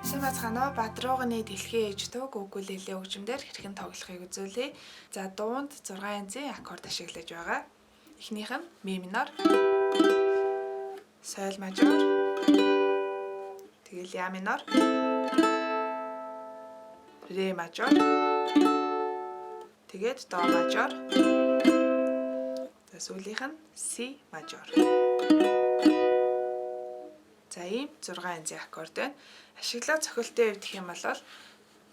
Сэмэцхано Бадрууганы дэлхийн ээж төг үгүүлэлээ хөгжмөөр хэрхэн тоглохыг үзүүлье. За дуунд 6 янзын аккорд ашиглаж байгаа. Эхнийх нь ми минор, соль мажор, тэгэл ля минор, ре мажор, тэгээд до мажор. За сүүлийнх нь си мажор. За ийм 6 янзын аккорд байна. Ашиглах цохилтын хувьд гэх юм бол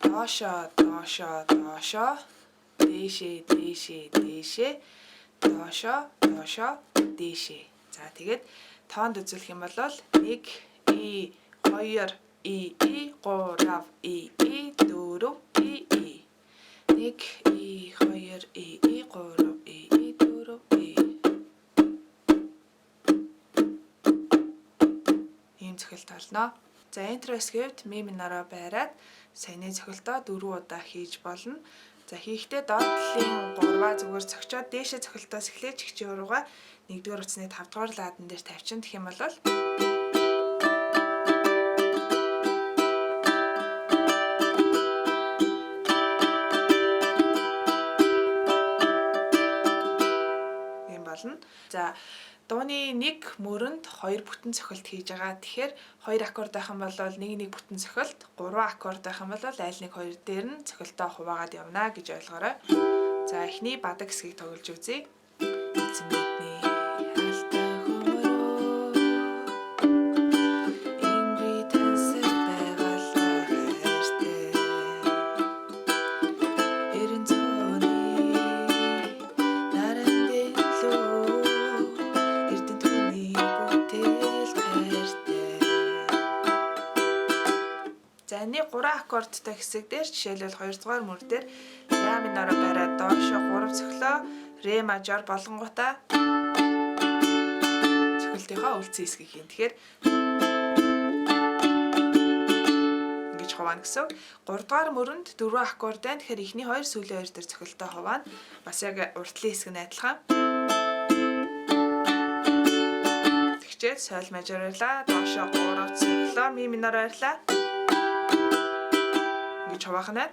доошо, доошо, доошо, дээшээ, дээшээ, дээшээ, доошо, доошо, дээшээ. За тэгээд тоонд үзүүлэх юм бол 1 и 2 и 3 и 4 и 1 и 2 и 3 и 4 и ийм цохилт олно. За интрос гэвд ми минороо байраад саяны цохилтоо 4 удаа хийж болно. За хийхдээ доод талын 3-аа зүгээр цогчоод дээшээ цохилтоос эхлэж хичээн руугаа 1-р утасны 5-р лаадан дээр тавьчин гэх юм бол ийм болно. За дууны нэг мөрөнд 2 бүтэн цохилт хийж байгаа. Тэгэхээр 2 аккорд байх юм бол 1 бүтэн цохилт, 3 аккорд байх юм бол аль нэг 2 дээр нь цохилтоо хуваагаад явна гэж ойлгоорой. За эхний бадаг хэсгийг тоглож үзье. Эзэн бидний хаалтай хөмөрөө ингри тансаг байгалаа хайртай эрен зооны наран дэлүү эрдэнэ түүний бүтээл хайртай. За нэг 3 аккордтай хэсэг дээр жишээлбэл 2 дугаар мөр дээр ля минороо бариад доошо 3 цохилоо, ре мажор болонгуудаа цохилтынхаа үлцэн хэсгийг хийн. Тэгэхээр ингэж хуваана гэсэн. 3 дугаар мөрөнд 4 аккорд байна. Тэгэхээр эхний 2 сүүлийн 2 дээр цохилтоо хуваана. Бас яг уртлын хэсэг нь адилхан. Тэгчээд соль мажор байлаа. Доошо 3 цохилоо, ми минор байлаа. Ингэж хуваахна.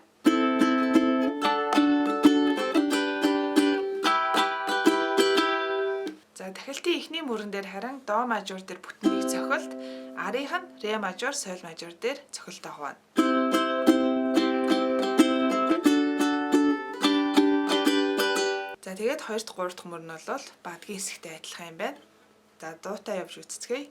За дахилтын эхний мөрөн дээр харин до мажор дээр бүтнийг цохилт, арийнх нь ре мажор, соль мажор дээр цохилтоо хуваана. За тэгээд 2 дахь 3 дахь мөр нь бол бадгийн хэсэгтэй адилхан юм байна. За дуутай явж үзцгээе.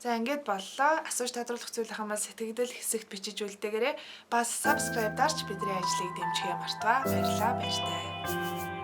За ингээд боллоо. Асууж тодруулах зүйл хамаа сэтгэгдэл хэсэгт бичиж үлдээгээрэй. Бас subscribe дарж бидний ажлыг дэмжихээ мартваа. Баярлалаа, баяртай.